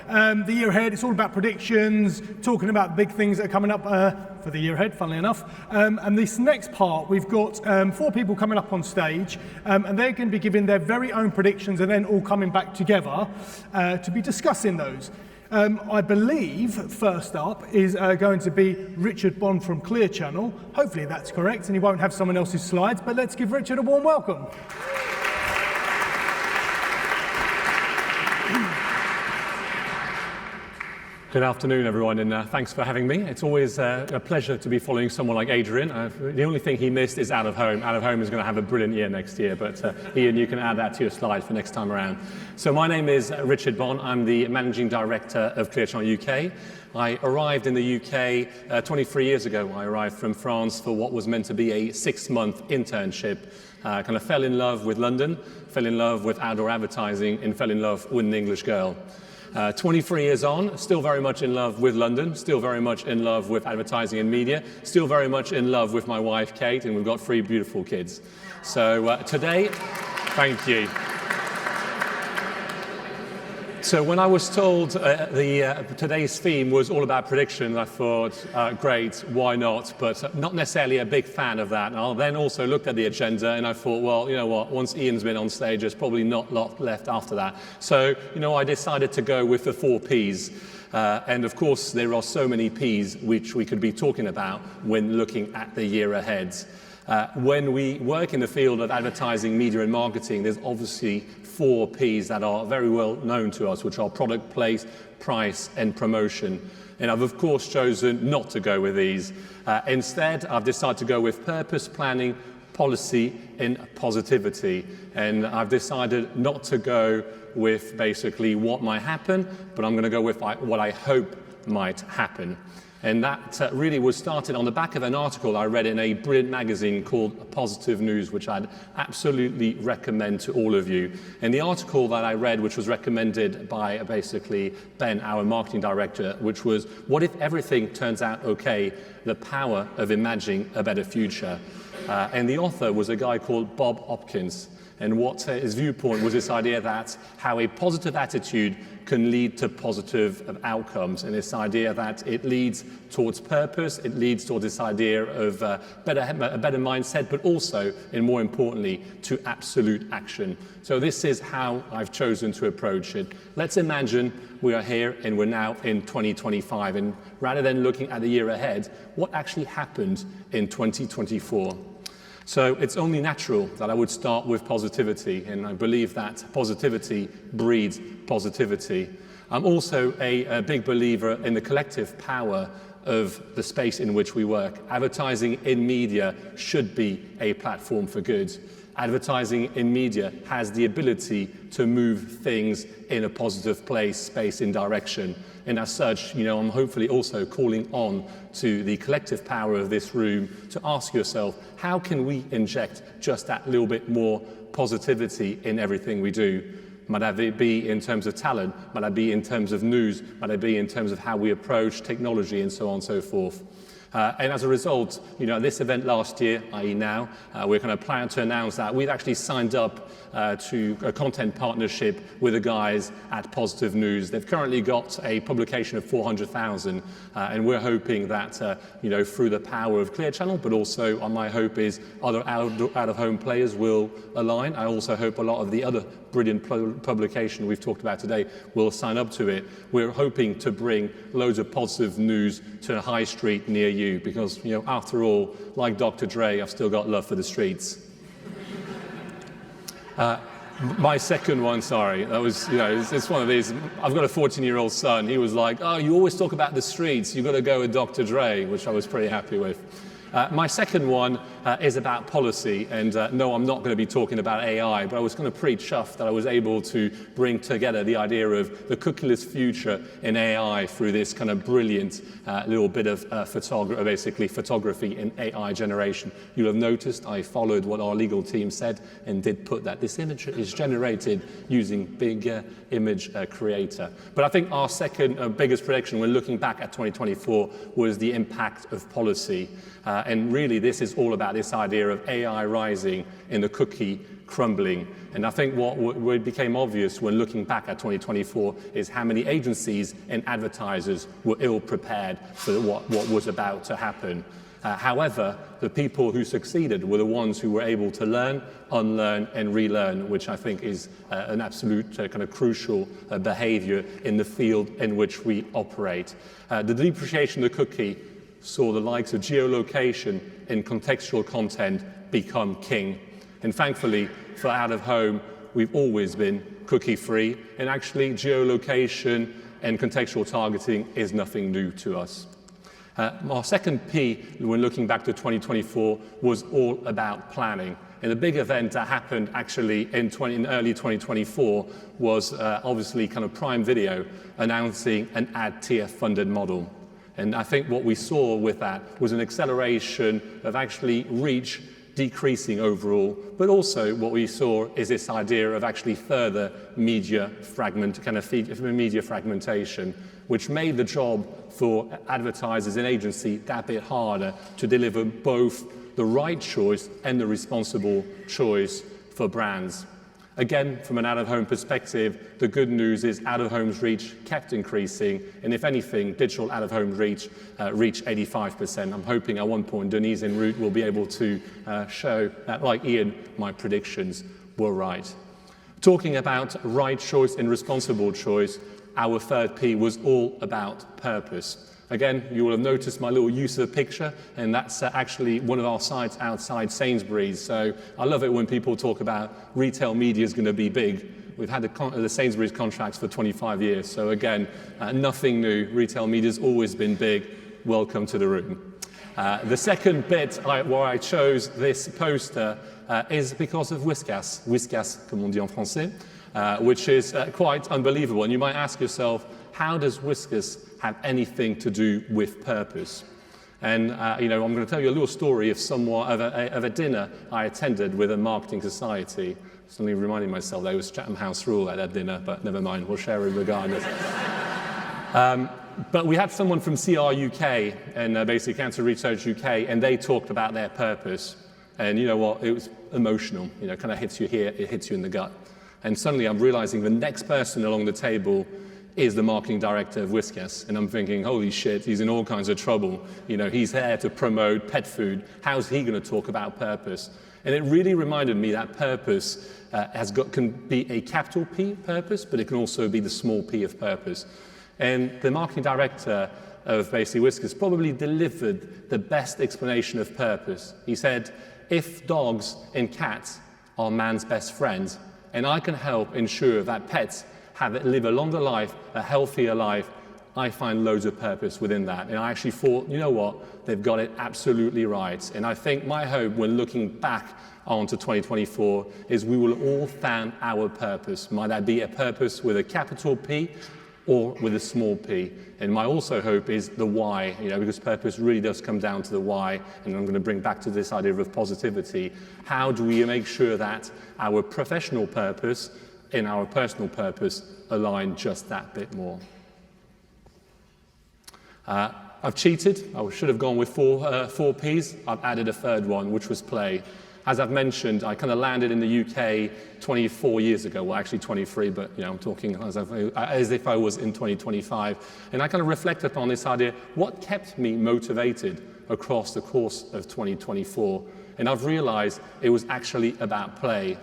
The year ahead, it's all about predictions, talking about big things that are coming up for the year ahead, funnily enough. And this next part, we've got 4 people coming up on stage, and they're going to be giving their very own predictions and then all coming back together to be discussing those. I believe first up is going to be Richard Bond from Clear Channel. Hopefully that's correct, and he won't have someone else's slides, but let's give Richard a warm welcome. Good afternoon, everyone, and thanks for having me. It's always a pleasure to be following someone like Adrian. The only thing he missed is Out of Home. Out of Home is going to have a brilliant year next year, but Ian, you can add that to your slide for next time around. So my name is Richard Bond. I'm the Managing Director of Clear Channel UK. I arrived in the UK 23 years ago. I arrived from France for what was meant to be a 6-month internship. Kind of fell in love with London, fell in love with outdoor advertising, and fell in love with an English girl. 23 years on, still very much in love with London, still very much in love with advertising and media, still very much in love with my wife, Kate, and we've got 3 beautiful kids. So today, thank you. So when I was told today's theme was all about prediction, I thought, great, why not? But not necessarily a big fan of that. And I then also looked at the agenda and I thought, well, you know what, once Ian's been on stage, there's probably not a lot left after that. So, I decided to go with the 4 Ps. And of course, there are so many Ps which we could be talking about when looking at the year ahead. When we work in the field of advertising, media and marketing, there's obviously 4 Ps that are very well known to us, which are product, place, price and promotion. And I've of course chosen not to go with these. Instead, I've decided to go with purpose, planning, policy and positivity. And I've decided not to go with basically what might happen, but I'm going to go with what I hope might happen. And that really was started on the back of an article I read in a brilliant magazine called Positive News, which I'd absolutely recommend to all of you. And the article that I read, which was recommended by basically Ben, our marketing director, which was, what if everything turns out okay? The power of imagining a better future. And the author was a guy called Bob Hopkins. And what his viewpoint was this idea that how a positive attitude can lead to positive outcomes, and this idea that it leads towards purpose, it leads towards this idea of a better mindset, but also, and more importantly, to absolute action. So this is how I've chosen to approach it. Let's imagine we are here and we're now in 2025, and rather than looking at the year ahead, what actually happened in 2024? So it's only natural that I would start with positivity, and I believe that positivity breeds positivity. I'm also a big believer in the collective power of the space in which we work. Advertising in media should be a platform for good. Advertising in media has the ability to move things in a positive place, space, and direction. And as such, I'm hopefully also calling on to the collective power of this room to ask yourself, how can we inject just that little bit more positivity in everything we do? Might that be in terms of talent? Might that be in terms of news? Might that be in terms of how we approach technology and so on and so forth? And as a result, this event last year, i.e. now, we're going to plan to announce that we've actually signed up to a content partnership with the guys at Positive News. They've currently got a publication of 400,000, and we're hoping that, through the power of Clear Channel, but also my hope is other out-of-home players will align. I also hope a lot of the other brilliant publication we've talked about today will sign up to it. We're hoping to bring loads of positive news to a high street near you because, after all, like Dr. Dre, I've still got love for the streets. My second one, sorry, that was, it's one of these. I've got a 14-year-old son. He was like, oh, you always talk about the streets. You've got to go with Dr. Dre, which I was pretty happy with. My second one is about policy, and no, I'm not going to be talking about AI, but I was going to preach chuff that I was able to bring together the idea of the cookieless future in AI through this kind of brilliant little bit of photography and AI generation. You'll have noticed I followed what our legal team said and did put that this image is generated using big image creator. But I think our second biggest prediction when looking back at 2024 was the impact of policy. And really, this is all about this idea of AI rising in the cookie crumbling. And I think what became obvious when looking back at 2024 is how many agencies and advertisers were ill prepared for what was about to happen. However, the people who succeeded were the ones who were able to learn, unlearn, and relearn, which I think is an absolute kind of crucial behavior in the field in which we operate. The depreciation of the cookie saw the likes of geolocation and contextual content become king. And thankfully, for out-of-home, we've always been cookie-free, and actually geolocation and contextual targeting is nothing new to us. Our second P, when looking back to 2024, was all about planning. And the big event that happened actually in early 2024 was obviously kind of Prime Video announcing an ad tier funded model. And I think what we saw with that was an acceleration of actually reach decreasing overall, but also what we saw is this idea of actually further media fragmentation, which made the job for advertisers and agencies that bit harder to deliver both the right choice and the responsible choice for brands. Again, from an out-of-home perspective, the good news is out-of-home's reach kept increasing, and if anything, digital out-of-home reach reached 85%. I'm hoping at one point Denise and Ruth will be able to show that, like Ian, my predictions were right. Talking about right choice and responsible choice, our third P was all about purpose. Again, you will have noticed my little use of a picture, and that's actually one of our sites outside Sainsbury's. So I love it when people talk about retail media is going to be big. We've had the Sainsbury's contracts for 25 years. So again, nothing new. Retail media's always been big. Welcome to the room. The second bit where I chose this poster is because of Whiskas. Whiskas, comme on dit en français, which is quite unbelievable. And you might ask yourself, how does Whiskas have anything to do with purpose? And I'm going to tell you a little story of a dinner I attended with a marketing society. Suddenly reminding myself there was Chatham House rule at that dinner, but never mind, we'll share it regardless. But we had someone from CR UK and basically Cancer Research UK, and they talked about their purpose. And you know what? It was emotional. Kind of hits you here, it hits you in the gut. And suddenly I'm realizing the next person along the table is the marketing director of Whiskas. And I'm thinking, holy shit, he's in all kinds of trouble. He's there to promote pet food. How's he going to talk about purpose? And it really reminded me that purpose can be a capital P purpose, but it can also be the small p of purpose. And the marketing director of basically Whiskas probably delivered the best explanation of purpose. He said, if dogs and cats are man's best friends, and I can help ensure that pets live a longer life, a healthier life, I find loads of purpose within that. And I actually thought, you know what, they've got it absolutely right. And I think my hope when looking back onto 2024 is we will all find our purpose. Might that be a purpose with a capital P or with a small p? And my also hope is the why, because purpose really does come down to the why. And I'm going to bring back to this idea of positivity. How do we make sure that our professional purpose and our personal purpose align just that bit more? I've cheated. I should have gone with four Ps. I've added a third one, which was play. As I've mentioned, I kind of landed in the UK 24 years ago. Well, actually 23, but I'm talking as if I was in 2025. And I kind of reflected upon this idea, what kept me motivated across the course of 2024? And I've realized it was actually about play.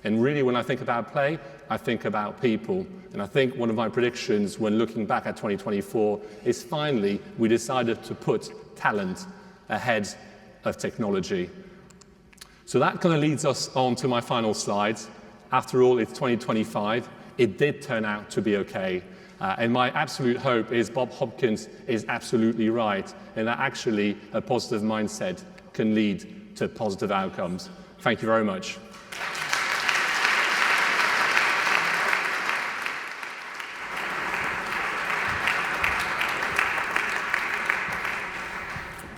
And really, when I think about play, I think about people. And I think one of my predictions when looking back at 2024 is finally we decided to put talent ahead of technology. So that kind of leads us on to my final slides. After all, it's 2025. It did turn out to be okay. And my absolute hope is Bob Hopkins is absolutely right, and that actually a positive mindset can lead to positive outcomes. Thank you very much.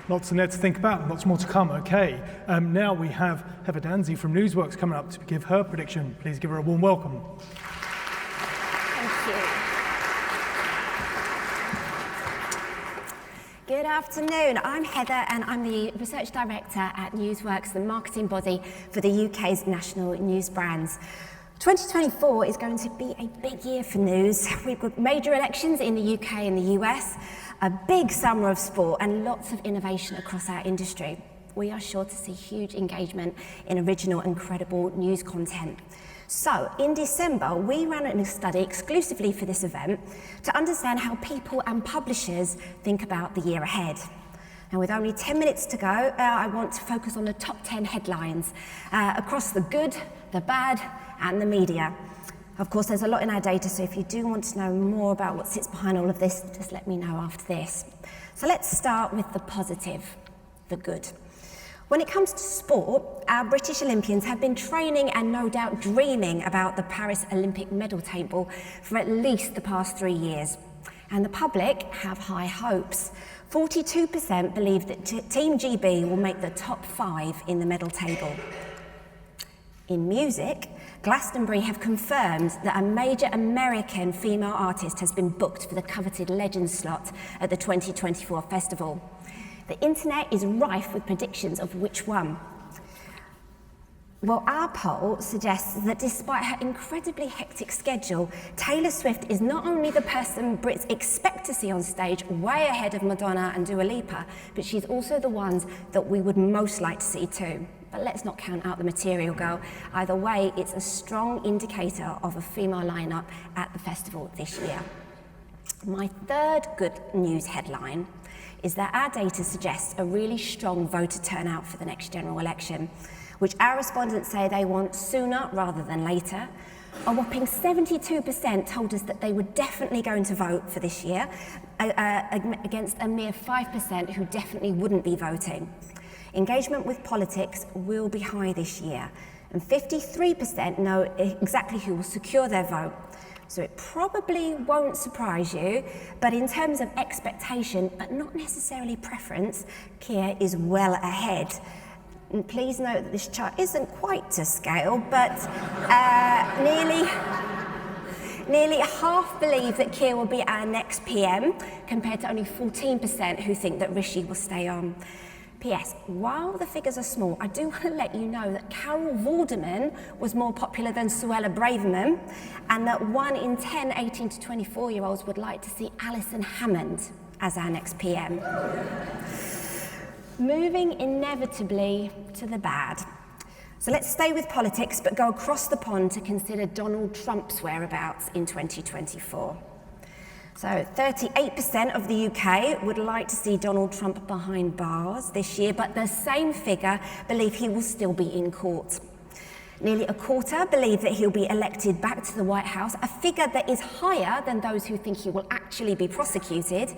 Lots in there to think about, lots more to come. Okay, now we have Dansie from Newsworks coming up to give her prediction. Please give her a warm welcome. Thank you. Good afternoon. I'm Heather and I'm the Research Director at Newsworks, the marketing body for the UK's national news brands. 2024 is going to be a big year for news. We've got major elections in the UK and the US, a big summer of sport and lots of innovation across our industry. We are sure to see huge engagement in original and credible news content. So, in December, we ran a study exclusively for this event to understand how people and publishers think about the year ahead. And with only 10 minutes to go, I want to focus on the top 10 headlines across the good, the bad, and the media. Of course, there's a lot in our data, so if you do want to know more about what sits behind all of this, just let me know after this. So let's start with the positive, the good. When it comes to sport, our British Olympians have been training and no doubt dreaming about the Paris Olympic medal table for at least the past 3 years. And the public have high hopes. 42% believe that Team GB will make the top 5 in the medal table. In music, Glastonbury have confirmed that a major American female artist has been booked for the coveted Legends slot at the 2024 festival. The internet is rife with predictions of which one. Well, our poll suggests that despite her incredibly hectic schedule, Taylor Swift is not only the person Brits expect to see on stage, way ahead of Madonna and Dua Lipa, but she's also the ones that we would most like to see too. But let's not count out the material girl. Either way, it's a strong indicator of a female lineup at the festival this year. My third good news headline is that our data suggests a really strong voter turnout for the next general election, which our respondents say they want sooner rather than later. A whopping 72% told us that they were definitely going to vote for this year, against a mere 5% who definitely wouldn't be voting. Engagement with politics will be high this year, and 53% know exactly who will secure their vote. So it probably won't surprise you, but in terms of expectation, but not necessarily preference, Keir is well ahead. And please note that this chart isn't quite to scale, but nearly half believe that Keir will be our next PM, compared to only 14% who think that Rishi will stay on. P.S. While the figures are small, I do want to let you know that Carol Vorderman was more popular than Suella Braverman, and that 1 in 10 18 to 24-year-olds would like to see Alison Hammond as our next PM. Moving inevitably to the bad. So let's stay with politics, but go across the pond to consider Donald Trump's whereabouts in 2024. So 38% of the UK would like to see Donald Trump behind bars this year, but the same figure believe he will still be in court. Nearly a quarter believe that he'll be elected back to the White House, a figure that is higher than those who think he will actually be prosecuted.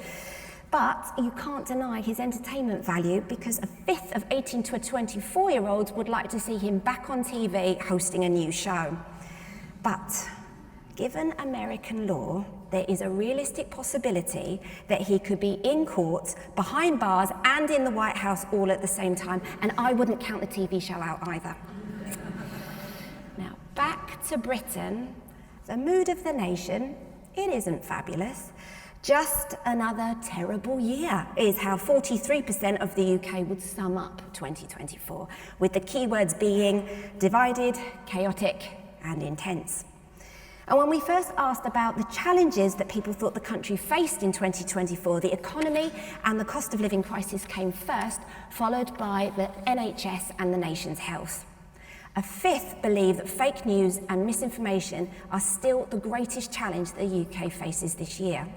But you can't deny his entertainment value, because a fifth of 18 to 24-year-olds would like to see him back on TV hosting a new show. But given American law, there is a realistic possibility that he could be in court, behind bars, and in the White House all at the same time, and I wouldn't count the TV show out either. Now, back to Britain. The mood of the nation, it isn't fabulous. Just another terrible year is how 43% of the UK would sum up 2024, with the keywords being divided, chaotic, and intense. And when we first asked about the challenges that people thought the country faced in 2024, the economy and the cost of living crisis came first, followed by the NHS and the nation's health. A fifth believe that fake news and misinformation are still the greatest challenge the UK faces this year.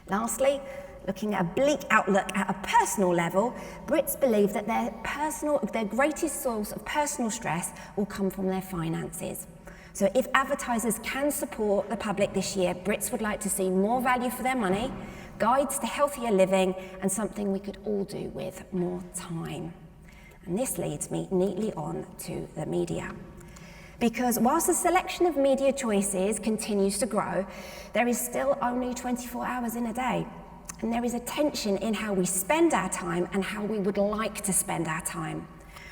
Lastly, looking at a bleak outlook at a personal level, Brits believe that their greatest source of personal stress will come from their finances. So if advertisers can support the public this year, Brits would like to see more value for their money, guides to healthier living, and something we could all do with more time. And this leads me neatly on to the media. Because whilst the selection of media choices continues to grow, there is still only 24 hours in a day. And there is a tension in how we spend our time and how we would like to spend our time.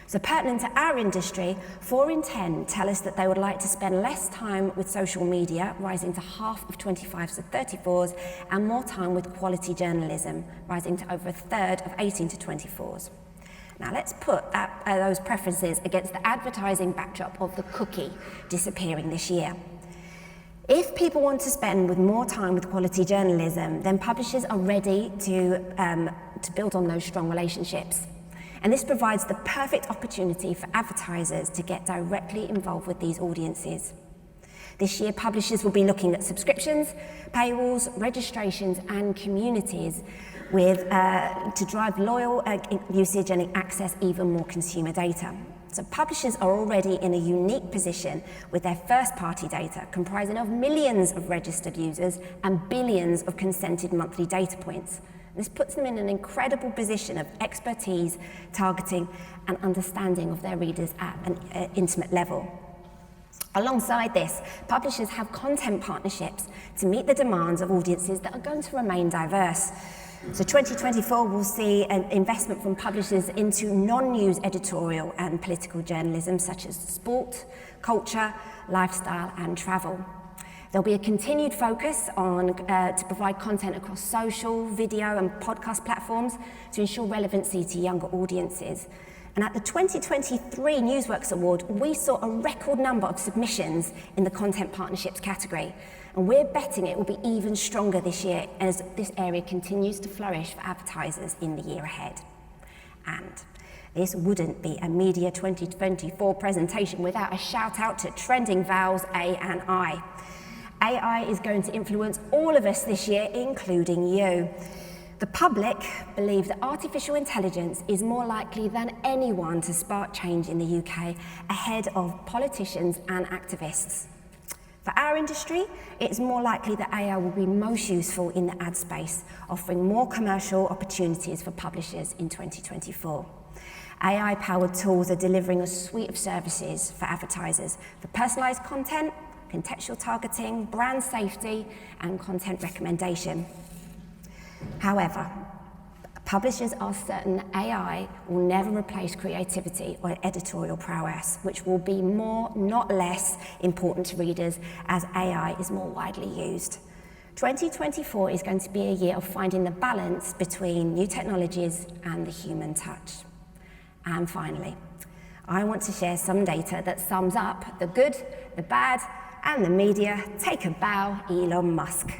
So pertinent to our industry, 4 in 10 tell us that they would like to spend less time with social media, rising to half of 25s to 34s, and more time with quality journalism, rising to over a third of 18 to 24s. Now let's put those preferences against the advertising backdrop of the cookie disappearing this year. If people want to spend with more time with quality journalism, then publishers are ready to build on those strong relationships. And this provides the perfect opportunity for advertisers to get directly involved with these audiences. This year, publishers will be looking at subscriptions, paywalls, registrations, and communities to drive loyal usage and access even more consumer data. So publishers are already in a unique position with their first-party data, comprising of millions of registered users and billions of consented monthly data points. This puts them in an incredible position of expertise, targeting, and understanding of their readers at an intimate level. Alongside this, publishers have content partnerships to meet the demands of audiences that are going to remain diverse. So 2024 will see an investment from publishers into non-news editorial and political journalism, such as sport, culture, lifestyle, and travel. There'll be a continued focus on to provide content across social, video, and podcast platforms to ensure relevancy to younger audiences. And at the 2023 Newsworks Award, we saw a record number of submissions in the content partnerships category. And we're betting it will be even stronger this year as this area continues to flourish for advertisers in the year ahead. And this wouldn't be a Media 2024 presentation without a shout out to trending vowels A and I. AI is going to influence all of us this year, including you. The public believe that artificial intelligence is more likely than anyone to spark change in the UK, ahead of politicians and activists. For our industry, it's more likely that AI will be most useful in the ad space, offering more commercial opportunities for publishers in 2024. AI-powered tools are delivering a suite of services for advertisers for personalised content, contextual targeting, brand safety, and content recommendation. However, publishers are certain AI will never replace creativity or editorial prowess, which will be more, not less, important to readers as AI is more widely used. 2024 is going to be a year of finding the balance between new technologies and the human touch. And finally, I want to share some data that sums up the good, the bad, and the media. Take a bow, Elon Musk.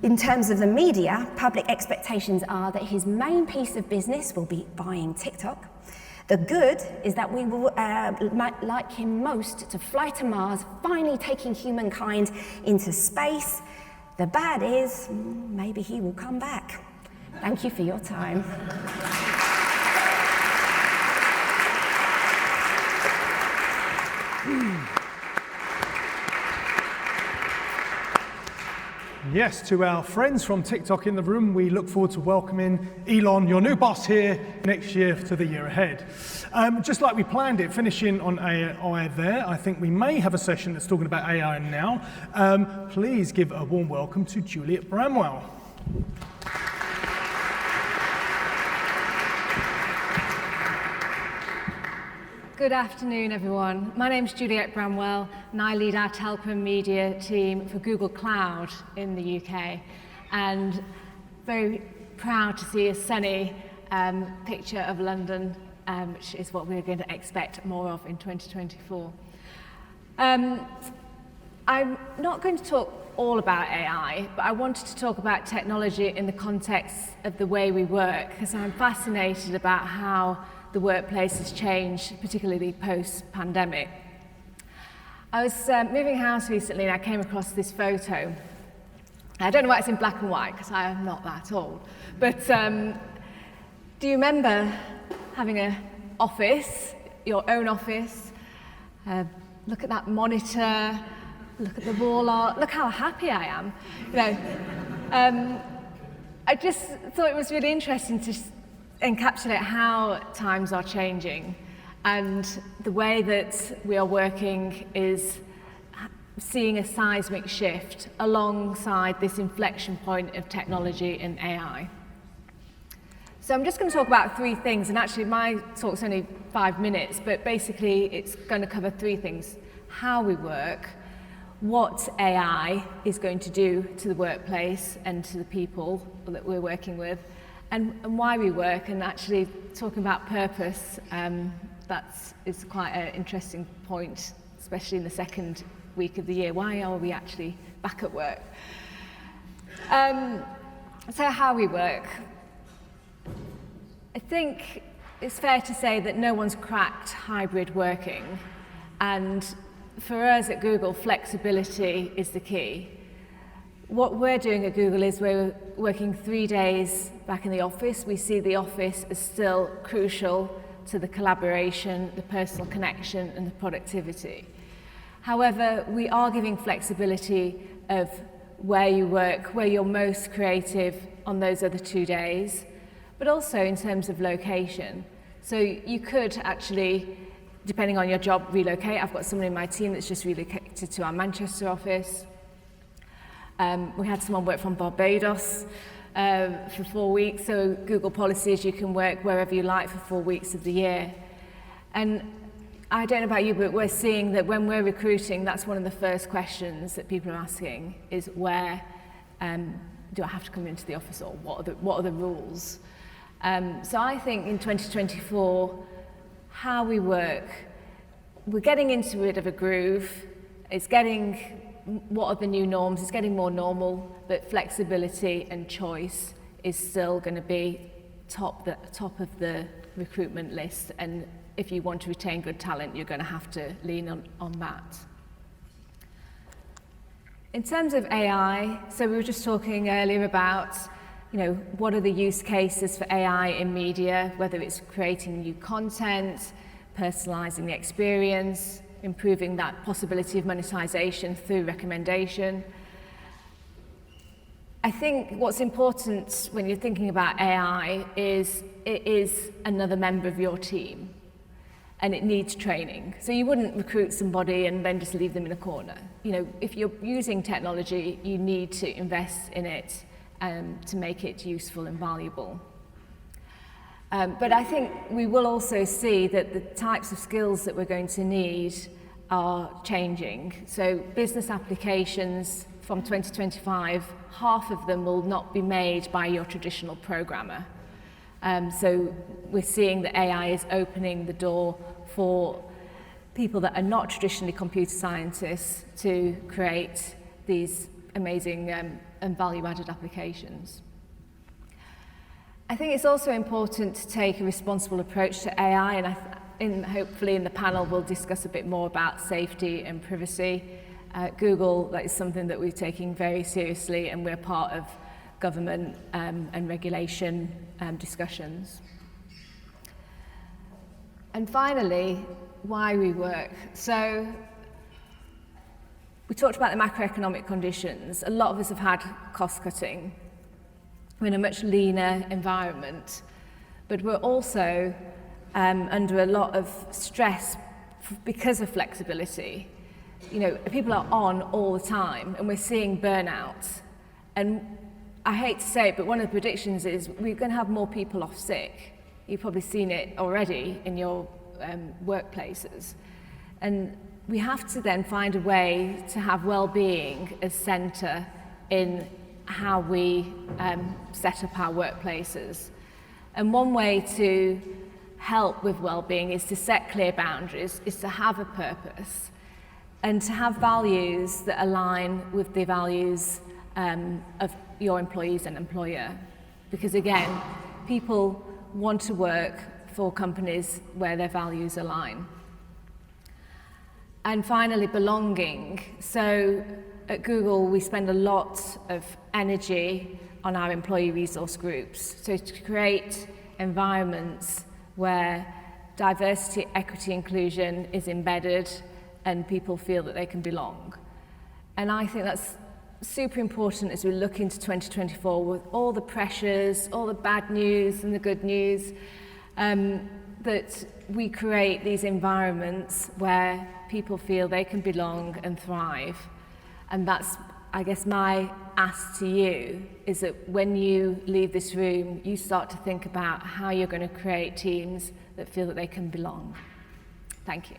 In terms of the media, public expectations are that his main piece of business will be buying TikTok. The good is that we will like him most to fly to Mars, finally taking humankind into space. The bad is maybe he will come back. Thank you for your time. Yes, to our friends from TikTok in the room, we look forward to welcoming Elon, your new boss, here next year to the year ahead. Just like we planned it, finishing on AI there, I think we may have a session that's talking about AI now. Please give a warm welcome to Juliet Bramwell. Good afternoon, everyone. My name's Juliet Bramwell, and I lead our telco and media team for Google Cloud in the UK. And very proud to see a sunny picture of London, which is what we're going to expect more of in 2024. I'm not going to talk all about AI, but I wanted to talk about technology in the context of the way we work, because I'm fascinated about how the workplace has changed, particularly post-pandemic. I was moving house recently and I came across this photo. I don't know why it's in black and white, because I am not that old. But do you remember having an office, your own office? Look at that monitor, look at the wall art, look how happy I am. You know, I just thought it was really interesting to encapsulate how times are changing, and the way that we are working is seeing a seismic shift alongside this inflection point of technology and AI. So I'm just going to talk about 3 things, and actually my talk's only 5 minutes, but basically it's going to cover 3 things. How we work, what AI is going to do to the workplace and to the people that we're working with, and why we work, and actually talking about purpose. That is quite an interesting point, especially in the second week of the year. Why are we actually back at work? So how we work. I think it's fair to say that no one's cracked hybrid working, and for us at Google, flexibility is the key. What we're doing at Google is we're working 3 days back in the office. We see the office as still crucial to the collaboration, the personal connection, and the productivity. However, we are giving flexibility of where you work, where you're most creative on those other 2 days, but also in terms of location. So you could actually, depending on your job, relocate. I've got someone in my team that's just relocated to our Manchester office. We had someone work from Barbados for 4 weeks, so Google policy is you can work wherever you like for 4 weeks of the year. And I don't know about you, but we're seeing that when we're recruiting, that's one of the first questions that people are asking is where do I have to come into the office, or what are the rules? So I think in 2024, how we work, we're getting into a bit of a groove. It's getting, what are the new norms? It's getting more normal, but flexibility and choice is still going to be top of the recruitment list. And if you want to retain good talent, you're going to have to lean on that. In terms of AI, so we were just talking earlier about, what are the use cases for AI in media, whether it's creating new content, personalizing the experience, improving that possibility of monetization through recommendation. I think what's important when you're thinking about AI is it is another member of your team, and it needs training. So you wouldn't recruit somebody and then just leave them in a corner. If you're using technology, you need to invest in it to make it useful and valuable. But I think we will also see that the types of skills that we're going to need are changing. So business applications from 2025, half of them will not be made by your traditional programmer. So we're seeing that AI is opening the door for people that are not traditionally computer scientists to create these amazing and value-added applications. I think it's also important to take a responsible approach to AI, and hopefully in the panel we'll discuss a bit more about safety and privacy. At Google, that is something that we're taking very seriously, and we're part of government and regulation discussions. And finally, why we work. So we talked about the macroeconomic conditions. A lot of us have had cost cutting. We're in a much leaner environment, but we're also under a lot of stress because of flexibility. People are on all the time, and we're seeing burnout. And I hate to say it, but one of the predictions is we're going to have more people off sick. You've probably seen it already in your workplaces. And we have to then find a way to have well-being as centre in how we set up our workplaces. And one way to help with well-being is to set clear boundaries, is to have a purpose, and to have values that align with the values of your employees and employer. Because again, people want to work for companies where their values align. And finally, belonging. So at Google, we spend a lot of energy on our employee resource groups. So to create environments where diversity, equity, inclusion is embedded and people feel that they can belong. And I think that's super important as we look into 2024 with all the pressures, all the bad news and the good news, that we create these environments where people feel they can belong and thrive. And that's I guess my ask to you is that when you leave this room, you start to think about how you're going to create teams that feel that they can belong. Thank you.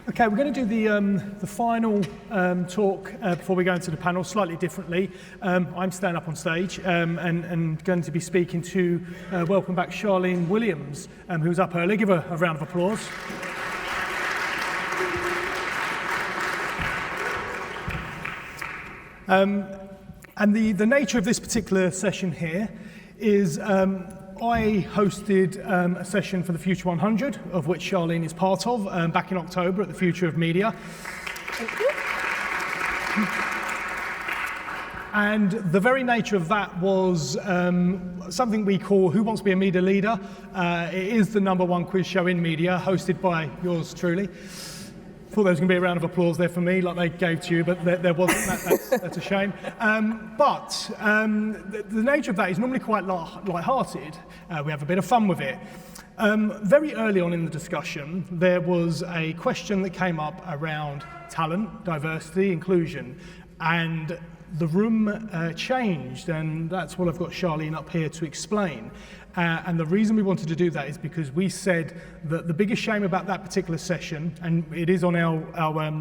Okay, we're going to do the final talk before we go into the panel slightly differently. I'm staying up on stage and going to be speaking to welcome back Charlene Williams, who was up early. Give her a round of applause. And the nature of this particular session here is I hosted a session for the Future 100, of which Charlene is part of, back in October at the Future of Media. Thank you. And the very nature of that was something we call Who Wants to be a Media Leader? It is the #1 quiz show in media, hosted by yours truly. Thought there was going to be a round of applause there for me, like they gave to you, but there wasn't. That's a shame. But the nature of that is normally quite light-hearted. We have a bit of fun with it. Very early on in the discussion, there was a question that came up around talent, diversity, inclusion, and the room changed, and that's what I've got Charlene up here to explain. And the reason we wanted to do that is because we said that the biggest shame about that particular session, and it is on our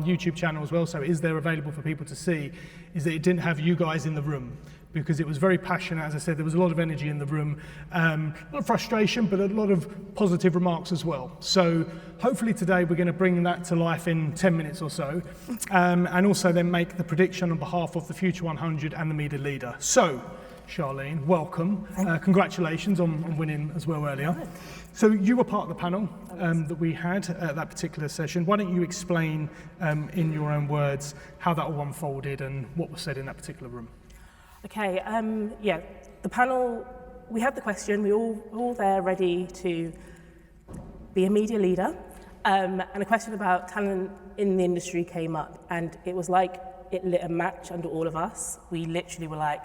YouTube channel as well, so it is there available for people to see, is that it didn't have you guys in the room. Because it was very passionate, as I said, there was a lot of energy in the room, a lot of frustration, but a lot of positive remarks as well. So hopefully today we're going to bring that to life in 10 minutes or so, and also then make the prediction on behalf of the Future 100 and the Media Leader. So, Charlene, welcome. Congratulations on winning as well earlier. So you were part of the panel that we had at that particular session. Why don't you explain in your own words how that all unfolded and what was said in that particular room? Okay, yeah, the panel, we had the question, we were all there ready to be a media leader, and a question about talent in the industry came up, and it was like it lit a match under all of us. We literally were like,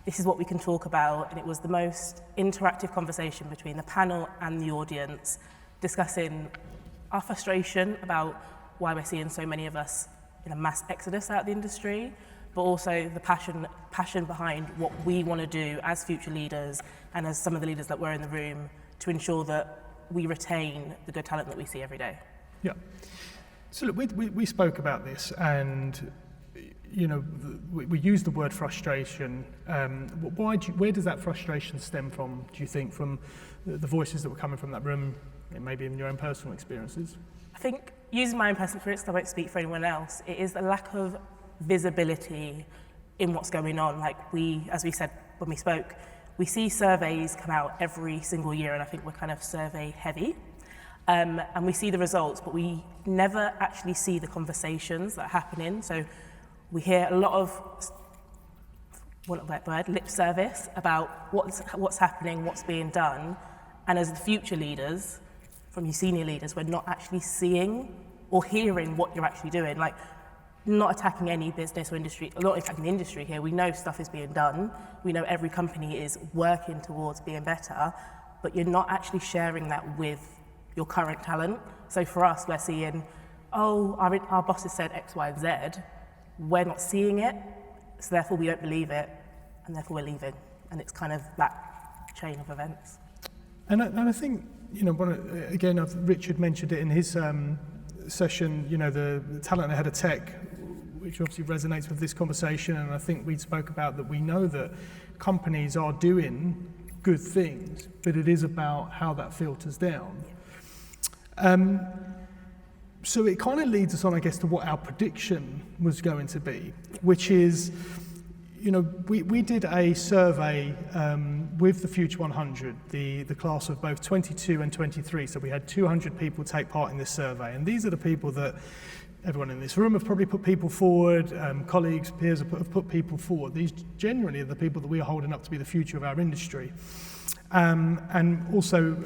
this is what we can talk about, and it was the most interactive conversation between the panel and the audience, discussing our frustration about why we're seeing so many of us in a mass exodus out of the industry, but also the passion behind what we want to do as future leaders and as some of the leaders that were in the room to ensure that we retain the good talent that we see every day. Yeah. So look, we spoke about this, and you know, we used the word frustration. Where does that frustration stem from, do you think, from the voices that were coming from that room, maybe in your own personal experiences? I think, using my own personal experience, I won't speak for anyone else, it is a lack of visibility in what's going on. Like as we said when we spoke, we see surveys come out every single year, and I think we're kind of survey heavy. And we see the results, but we never actually see the conversations that are happening. So we hear a lot of, lip service about what's happening, what's being done. And as the future leaders, from your senior leaders, we're not actually seeing or hearing what you're actually doing. Like, not attacking any business or industry, not attacking the industry here. We know stuff is being done. We know every company is working towards being better, but you're not actually sharing that with your current talent. So for us, we're seeing, our bosses said X, Y, and Z. We're not seeing it, so therefore we don't believe it, and therefore we're leaving. And it's kind of that chain of events. And I think, you know, again, Richard mentioned it in his session, you know, the talent ahead of tech, which obviously resonates with this conversation, and I think we spoke about that we know that companies are doing good things, but it is about how that filters down. So it kind of leads us on, I guess, to what our prediction was going to be, which is, you know, we did a survey with the Future 100, the class of both 22 and 23, so we had 200 people take part in this survey, and these are the people that everyone in this room have probably put people forward, colleagues, peers have put people forward. These generally are the people that we are holding up to be the future of our industry. And also,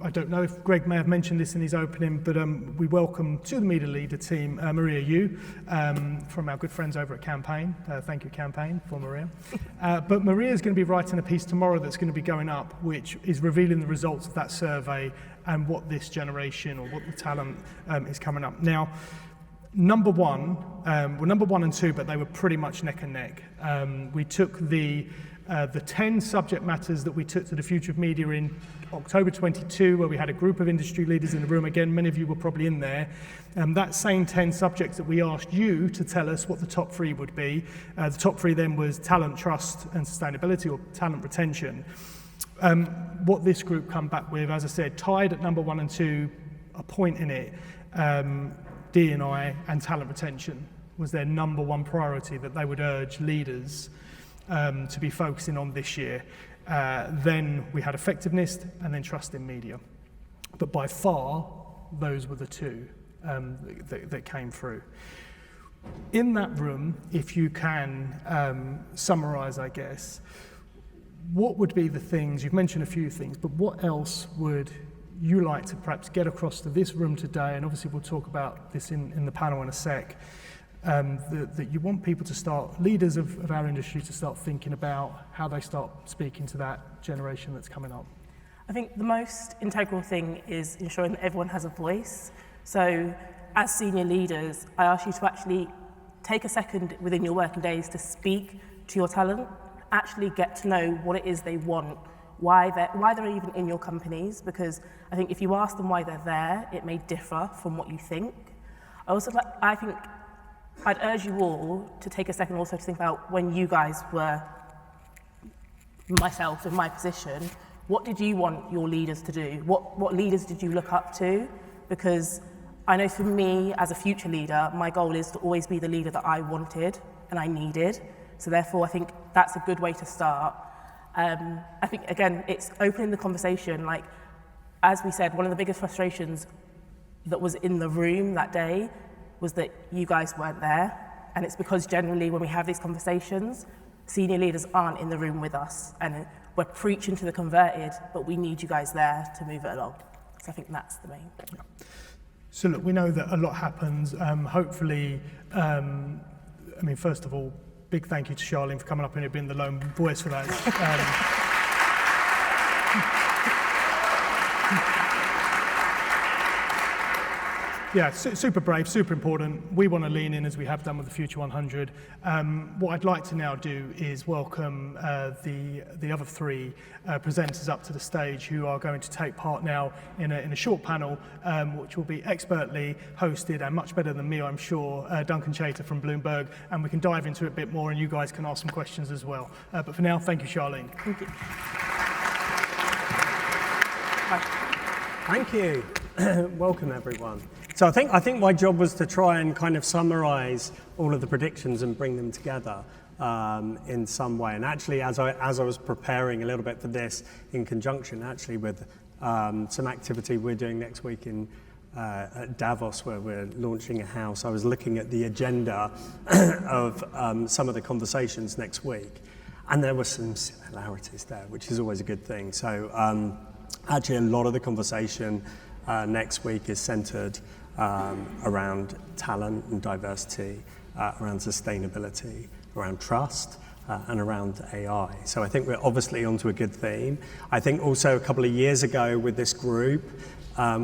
I don't know if Greg may have mentioned this in his opening, but we welcome to the media leader team Maria Yu from our good friends over at Campaign. Thank you, Campaign, for Maria. But Maria is going to be writing a piece tomorrow that's going to be going up, which is revealing the results of that survey and what this generation or what the talent is coming up. Now, number one and two, but they were pretty much neck and neck. We took the 10 subject matters that we took to the Future of Media in October 22, where we had a group of industry leaders in the room. Again, many of you were probably in there. That same 10 subjects that we asked you to tell us what the top three would be. The top three then was talent, trust, and sustainability, or talent retention. What this group come back with, as I said, tied at number 1 and 2, a point in it, D&I and talent retention was their number one priority that they would urge leaders to be focusing on this year. Then we had effectiveness and then trust in media. But by far, those were the two that came through. In that room, if you can summarize, I guess, what would be the things, you've mentioned a few things, but what else would you like to perhaps get across to this room today, and obviously we'll talk about this in the panel in a sec, that you want people to start, leaders of our industry, to start thinking about how they start speaking to that generation that's coming up? I think the most integral thing is ensuring that everyone has a voice. So as senior leaders, I ask you to actually take a second within your working days to speak to your talent, actually get to know what it is they want, why they're even in your companies, because I think if you ask them why they're there, it may differ from what you think. I think I'd urge you all to take a second also to think about when you guys were myself in my position, what did you want your leaders to do? What leaders did you look up to? Because I know for me as a future leader, my goal is to always be the leader that I wanted and I needed. So therefore, I think that's a good way to start. I think, again, it's opening the conversation. Like, as we said, one of the biggest frustrations that was in the room that day was that you guys weren't there. And it's because generally when we have these conversations, senior leaders aren't in the room with us. And we're preaching to the converted, but we need you guys there to move it along. So I think that's the main. Yeah. So look, we know that a lot happens. Hopefully, first of all, big thank you to Charlene for coming up and being the lone voice for that. Yeah, super brave, super important. We want to lean in as we have done with the Future 100. What I'd like to now do is welcome the other three presenters up to the stage who are going to take part now in a short panel, which will be expertly hosted and much better than me, I'm sure, Duncan from Bloomberg, and we can dive into it a bit more and you guys can ask some questions as well. But for now, thank you, Charlene. Thank you. Thank you. Welcome, everyone. So I think my job was to try and kind of summarize all of the predictions and bring them together in some way. And actually, as I was preparing a little bit for this, in conjunction actually with some activity we're doing next week at Davos, where we're launching a house, I was looking at the agenda of some of the conversations next week, and there were some similarities there, which is always a good thing. So actually, a lot of the conversation next week is centered around talent and diversity, around sustainability, around trust, and around AI. So I think we're obviously onto a good theme. I think also a couple of years ago with this group,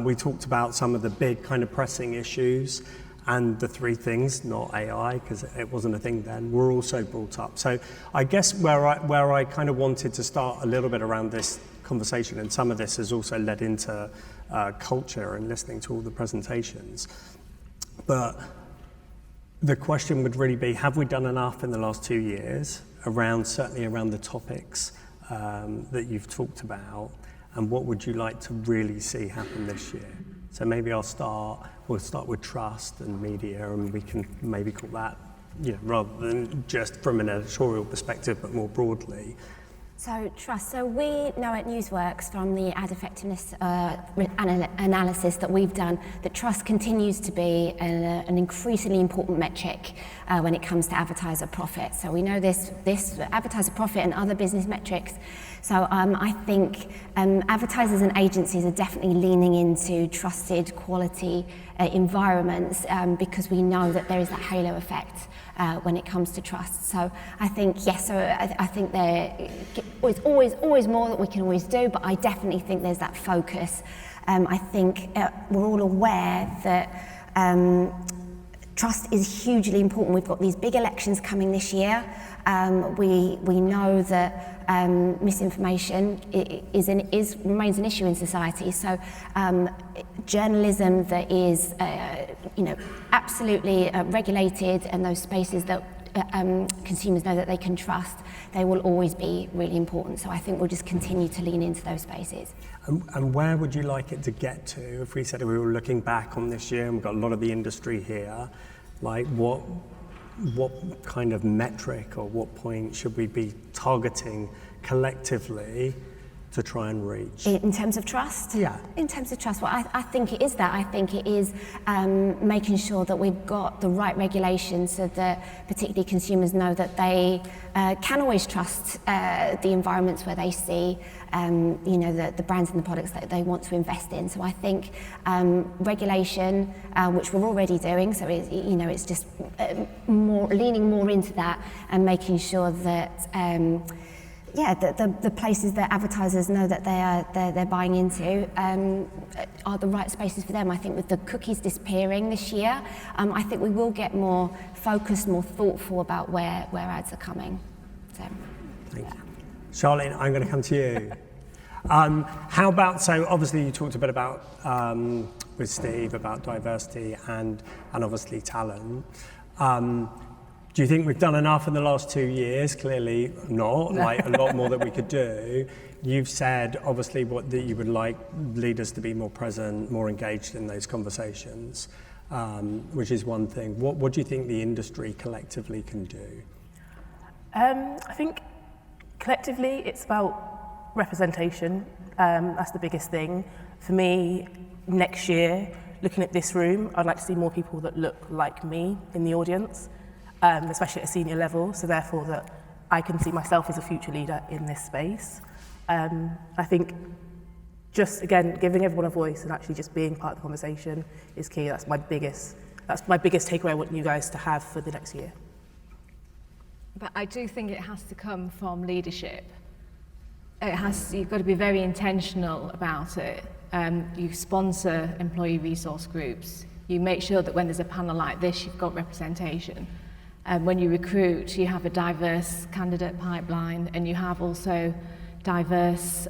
we talked about some of the big kind of pressing issues, and the three things, not AI, because it wasn't a thing then, were also brought up. So I guess where I kind of wanted to start a little bit around this conversation, and some of this has also led into culture and listening to all the presentations. But the question would really be, have we done enough in the last 2 years certainly around the topics that you've talked about, and what would you like to really see happen this year? So maybe we'll start with trust and media, and we can maybe call that, rather than just from an editorial perspective, but more broadly. So trust. So we know at Newsworks from the ad effectiveness analysis that we've done that trust continues to be an increasingly important metric when it comes to advertiser profit. So we know this advertiser profit and other business metrics So I think advertisers and agencies are definitely leaning into trusted quality environments because we know that there is that halo effect when it comes to trust. So I think, yes, so I think there is always more that we can always do, but I definitely think there's that focus. I think we're all aware that trust is hugely important. We've got these big elections coming this year. We know that misinformation remains an issue in society. So journalism that is, absolutely regulated, and those spaces that consumers know that they can trust, they will always be really important. So I think we'll just continue to lean into those spaces. And where would you like it to get to? If we said we were looking back on this year, and we've got a lot of the industry here, like what kind of metric or what point should we be targeting collectively to try and reach? In terms of trust? Yeah. In terms of trust, well, I think it is that. I think it is making sure that we've got the right regulations so that particularly consumers know that they can always trust the environments where they see the brands and the products that they want to invest in. So I think regulation, which we're already doing, so it's just leaning more into that and making sure that the places that advertisers know that they're buying into are the right spaces for them. I think with the cookies disappearing this year, I think we will get more focused, more thoughtful about where ads are coming. So, thank you. Charlene, I'm going to come to you. How about, so obviously you talked a bit about, with Steve, about diversity and obviously talent. Do you think we've done enough in the last 2 years? Clearly not, like a lot more that we could do. You've said obviously that you would like leaders to be more present, more engaged in those conversations, which is one thing. What do you think the industry collectively can do? I think collectively it's about representation. That's the biggest thing. For me, next year, looking at this room, I'd like to see more people that look like me in the audience. Especially at a senior level, so therefore that I can see myself as a future leader in this space. I think just, again, giving everyone a voice and actually just being part of the conversation is key. That's my biggest takeaway I want you guys to have for the next year. But I do think it has to come from leadership. You've got to be very intentional about it. You sponsor employee resource groups. You make sure that when there's a panel like this, you've got representation. When you recruit, you have a diverse candidate pipeline, and you have also diverse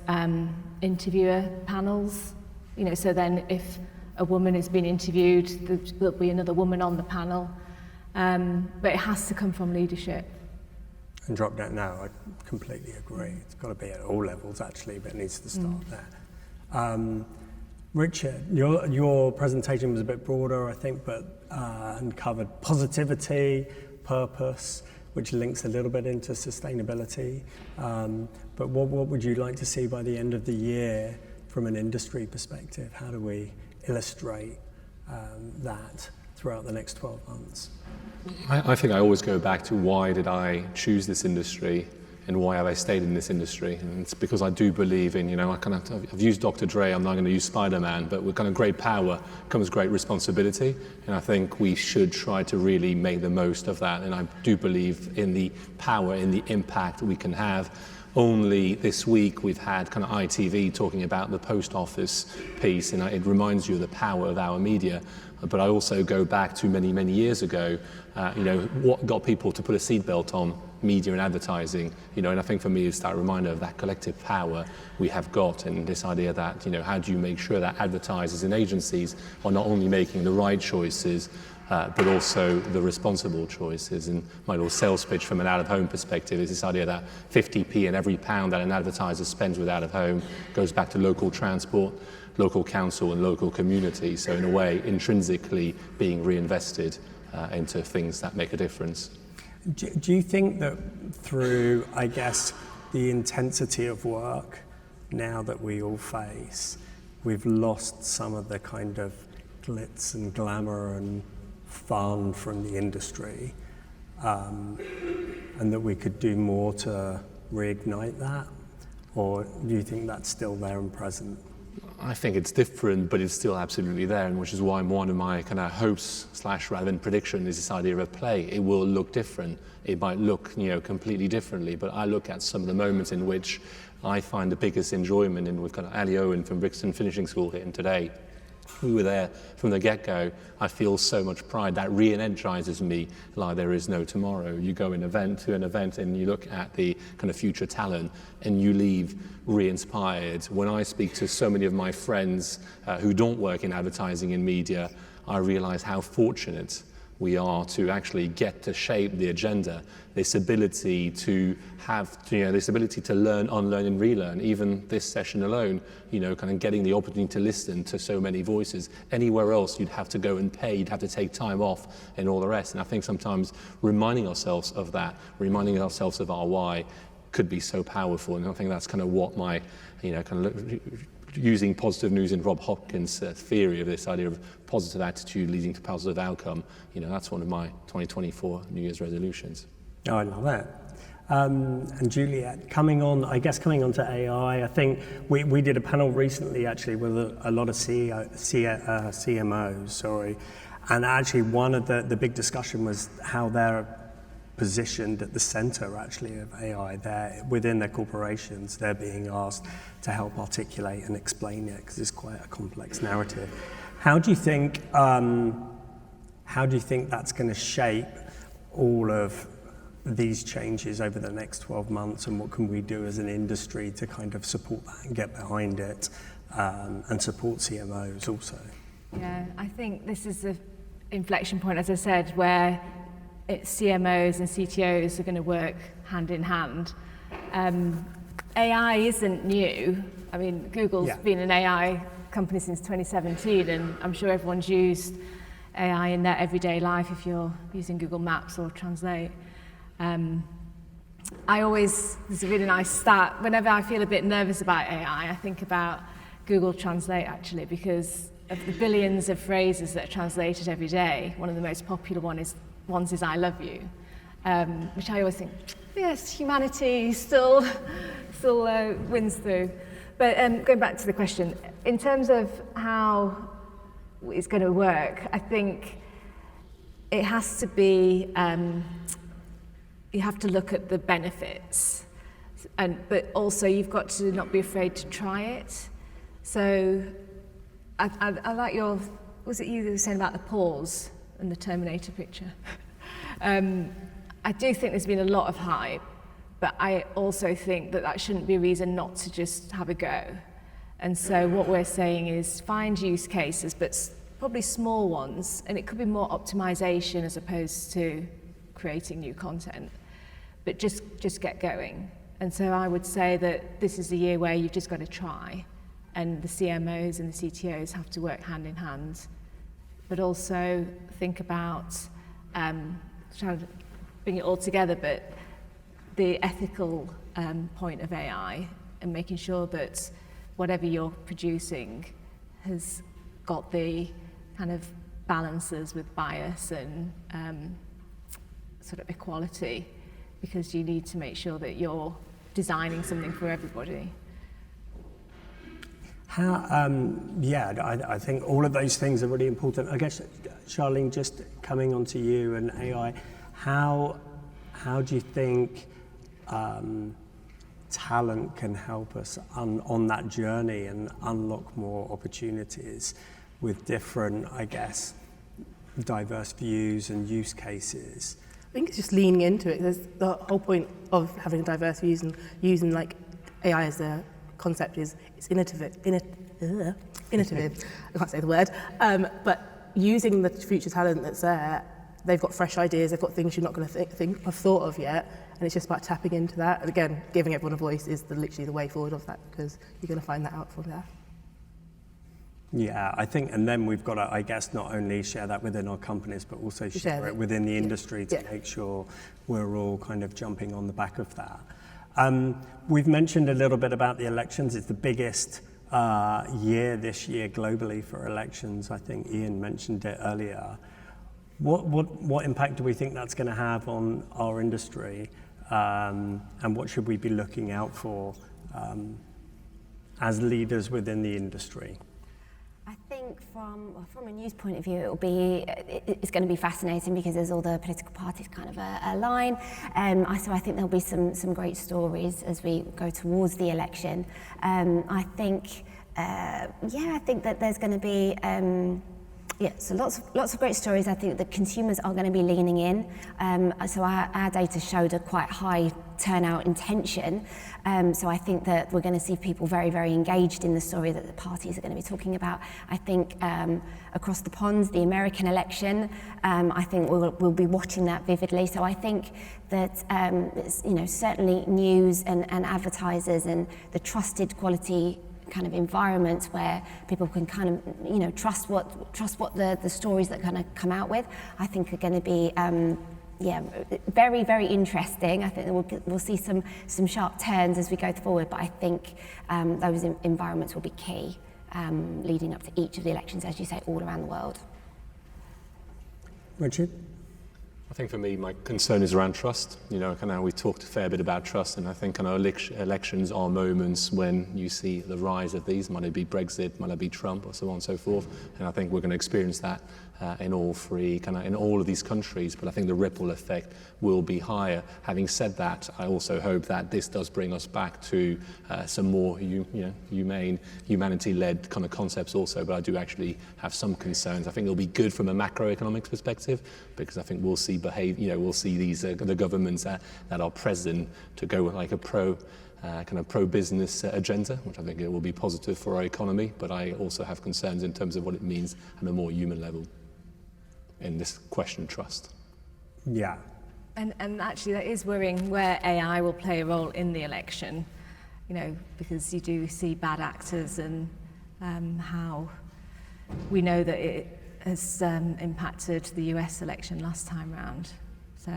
interviewer panels. So then if a woman has been interviewed, there'll be another woman on the panel. But it has to come from leadership. And drop down now, I completely agree. It's got to be at all levels actually, but it needs to start there. Richard, your presentation was a bit broader, I think, but and covered positivity, purpose, which links a little bit into sustainability. But what would you like to see by the end of the year from an industry perspective? How do we illustrate that throughout the next 12 months? I think I always go back to why did I choose this industry and why have I stayed in this industry? And it's because I do believe in, I've used Dr. Dre, I'm not going to use Spider-Man, but with kind of great power comes great responsibility. And I think we should try to really make the most of that. And I do believe in the power, in the impact we can have. Only this week we've had kind of ITV talking about the post office piece, and it reminds you of the power of our media. But I also go back to many, many years ago, what got people to put a seatbelt on? Media and advertising, and I think for me it's that reminder of that collective power we have got, and this idea that, how do you make sure that advertisers and agencies are not only making the right choices, but also the responsible choices. And my little sales pitch from an out-of-home perspective is this idea that 50p in every pound that an advertiser spends with out-of-home goes back to local transport, local council and local community, so in a way intrinsically being reinvested into things that make a difference. Do you think that through, I guess, the intensity of work now that we all face, we've lost some of the kind of glitz and glamour and fun from the industry, and that we could do more to reignite that? or do you think that's still there and present? I think it's different, but it's still absolutely there, and which is why one of my kind of hopes / rather than prediction is this idea of play. It will look different. It might look, completely differently, but I look at some of the moments in which I find the biggest enjoyment in with kind of Ali Owen from Brixton Finishing School here, and today we were there from the get-go. I feel so much pride. That re-energizes me like there is no tomorrow. You go to an event and you look at the kind of future talent and you leave re-inspired. When I speak to so many of my friends who don't work in advertising and media, I realize how fortunate we are to actually get to shape the agenda, this ability to have, this ability to learn, unlearn and relearn. Even this session alone, kind of getting the opportunity to listen to so many voices. Anywhere else you'd have to go and pay, you'd have to take time off and all the rest. And I think sometimes reminding ourselves of that, reminding ourselves of our why could be so powerful. And I think that's kind of what my, using positive news in Rob Hopkins' theory of this idea of positive attitude leading to positive outcome, that's one of my 2024 New Year's resolutions. Oh, I love that. And Juliet, coming on to AI, I think we did a panel recently actually with a lot of CMOs, and actually one of the big discussion was how they're positioned at the center actually of AI. They're within their corporations, they're being asked to help articulate and explain it because it's quite a complex narrative. How do you think that's going to shape all of these changes over the next 12 months, and what can we do as an industry to kind of support that and get behind it and support CMOs also? Yeah, I think this is the inflection point, as I said, where CMOs and CTOs are going to work hand in hand. AI isn't new. I mean, Google's been an AI company since 2017, and I'm sure everyone's used AI in their everyday life if you're using Google Maps or Translate. There's a really nice stat. Whenever I feel a bit nervous about AI, I think about Google Translate actually, because of the billions of phrases that are translated every day. One of the most popular ones is I love you, which I always think, yes, humanity still wins through. But going back to the question, in terms of how it's going to work, I think it has to be, you have to look at the benefits, but also you've got to not be afraid to try it. So I like was it you that was saying about the pause and the Terminator picture? I do think there's been a lot of hype, but I also think that shouldn't be a reason not to just have a go. And so what we're saying is find use cases, but probably small ones, and it could be more optimization as opposed to creating new content, but just get going. And so I would say that this is the year where you've just got to try, and the CMOs and the CTOs have to work hand in hand, but also think about trying to bring it all together, but the ethical point of AI and making sure that whatever you're producing has got the kind of balances with bias and sort of equality, because you need to make sure that you're designing something for everybody. I think all of those things are really important. I guess, Charlene, just coming on to you and AI, how do you think talent can help us on that journey and unlock more opportunities with different, I guess, diverse views and use cases? I think it's just leaning into it. There's the whole point of having diverse views and using like AI as a concept is it's innovative. I can't say the word. But using the future talent that's there, they've got fresh ideas, they've got things you're not going to have thought of yet, and it's just about tapping into that. And again, giving everyone a voice is literally the way forward of that, because you're going to find that out from there. Yeah, I think, and then we've got to, I guess, not only share that within our companies, but also share it within the industry to make sure we're all kind of jumping on the back of that. We've mentioned a little bit about the elections. It's the biggest year this year globally for elections. I think Ian mentioned it earlier. What impact do we think that's going to have on our industry, and what should we be looking out for as leaders within the industry? I think from a news point of view, it's going to be fascinating because there's all the political parties kind of align. So I think there'll be some great stories as we go towards the election. I think that there's going to be so lots of great stories. I think the consumers are going to be leaning in. So our data showed a quite high turnout intention. So I think that we're going to see people very, very engaged in the story that the parties are going to be talking about. I think across the pond, the American election, I think we'll be watching that vividly. So I think that certainly news and advertisers and the trusted quality kind of environments where people can kind of trust what the stories that kind of come out with, I think are going to be very, very interesting. I think we'll see some sharp turns as we go forward, but I think those environments will be key leading up to each of the elections, as you say, all around the world. Richard? I think for me, my concern is around trust. Kind of we talked a fair bit about trust, and I think elections are moments when you see the rise of these. Might it be Brexit, might it be Trump, or so on and so forth. And I think we're going to experience that in all of these countries. But I think the ripple effect will be higher. Having said that, I also hope that this does bring us back to some more humane, humanity-led kind of concepts also. But I do actually have some concerns. I think it'll be good from a macroeconomics perspective, because I think we'll see we'll see these the governments that are present to go with like a pro-business agenda, which I think it will be positive for our economy. But I also have concerns in terms of what it means at a more human level in this question of trust. Yeah. And actually that is worrying where AI will play a role in the election, because you do see bad actors and how we know that it has impacted the US election last time round. So.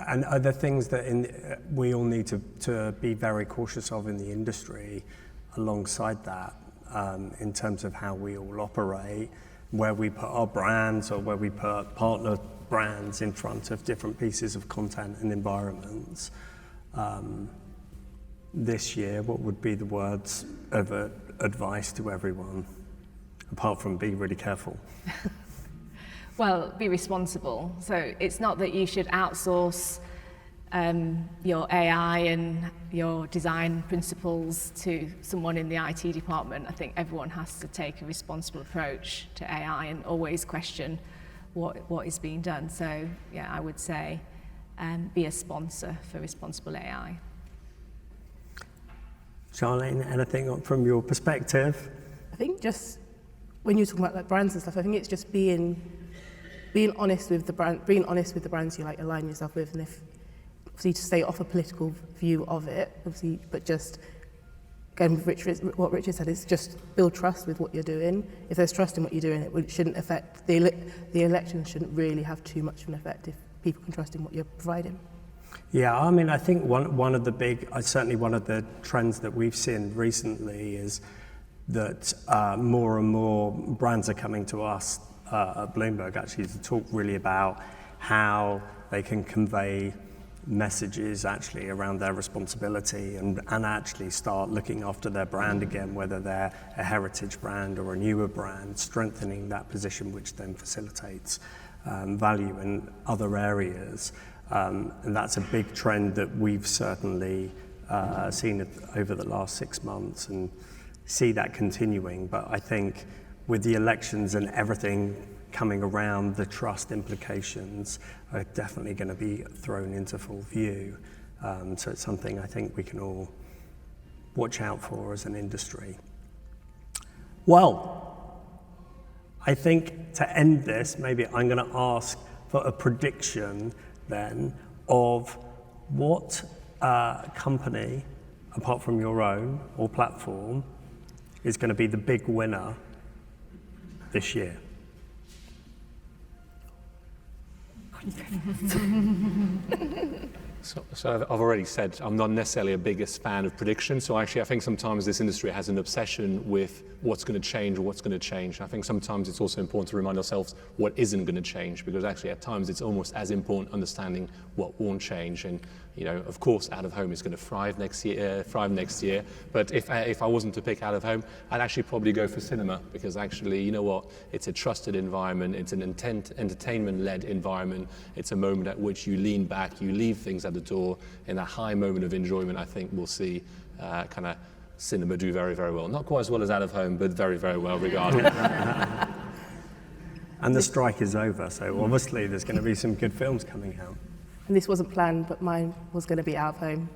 And other things that we all need to be very cautious of in the industry alongside that, in terms of how we all operate, where we put our brands or where we put partner brands in front of different pieces of content and environments. This year, what would be the words of advice to everyone, apart from be really careful? Well, be responsible. So it's not that you should outsource your AI and your design principles to someone in the IT department. I think everyone has to take a responsible approach to AI and always question what is being done. So yeah, I would say be a sponsor for responsible AI. Charlene, anything from your perspective? I think just when you're talking about like brands and stuff, I think it's just being honest with the brands you like align yourself with, and if obviously to stay off a political view of it, obviously, but just again with what Richard said is just build trust with what you're doing. If there's trust in what you're doing, it shouldn't affect the election. Shouldn't really have too much of an effect if people can trust in what you're providing. Yeah, I mean, I think one of the trends that we've seen recently is that more and more brands are coming to us at Bloomberg actually to talk really about how they can convey messages actually around their responsibility and actually start looking after their brand again, whether they're a heritage brand or a newer brand, strengthening that position, which then facilitates value in other areas. And that's a big trend that we've certainly seen over the last 6 months and see that continuing. But I think with the elections and everything coming around, the trust implications are definitely going to be thrown into full view. So it's something I think we can all watch out for as an industry. Well, I think to end this, maybe I'm going to ask for a prediction then of what company, apart from your own or platform, is going to be the big winner this year. So I've already said I'm not necessarily a biggest fan of prediction. So actually I think sometimes this industry has an obsession with what's going to change or what's going to change. I think sometimes it's also important to remind ourselves what isn't going to change, because actually at times it's almost as important understanding what won't change. And You know, of course, out of home is going to thrive next year. But if I wasn't to pick out of home, I'd actually probably go for cinema, because actually, you know what? It's a trusted environment. It's an entertainment-led environment. It's a moment at which you lean back, you leave things at the door. In that high moment of enjoyment, I think we'll see kind of cinema do very, very well. Not quite as well as out of home, but very, very well regardless. And the strike is over, so obviously there's going to be some good films coming out. And this wasn't planned, but mine was going to be out of home.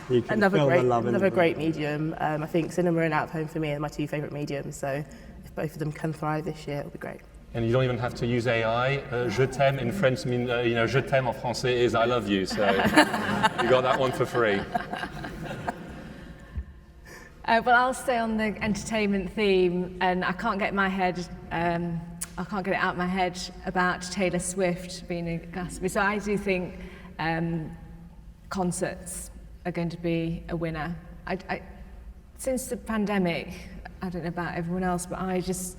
You can feel the love in Another the great medium. I think cinema and out of home for me are my two favourite mediums. So if both of them can thrive this year, it'll be great. And you don't even have to use AI. Je t'aime in French means, you know, je t'aime en français is I love you. So you got that one for free. Well, I'll stay on the entertainment theme, and I can't get it out of my head about Taylor Swift being a Glastonbury. So I do think concerts are going to be a winner. Since the pandemic, I don't know about everyone else, but I just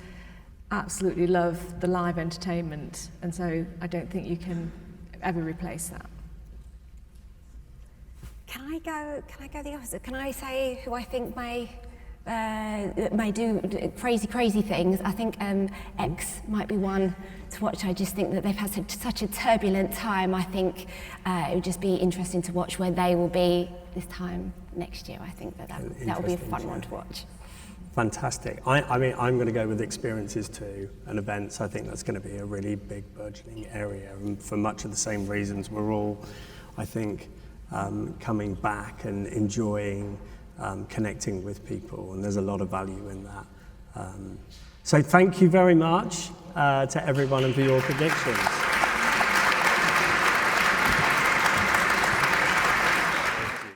absolutely love the live entertainment, and so I don't think you can ever replace that. Can I go the opposite? Can I say who I think may do crazy things? I think X might be one to watch. I just think that they've had such a turbulent time. I think it would just be interesting to watch where they will be this time next year. I think that will be a fun one to watch. Fantastic. I mean, I'm going to go with experiences too, and events. I think that's going to be a really big burgeoning area, and for much of the same reasons. We're all, I think, coming back and enjoying connecting with people, and there's a lot of value in that. So thank you very much to everyone and for your predictions.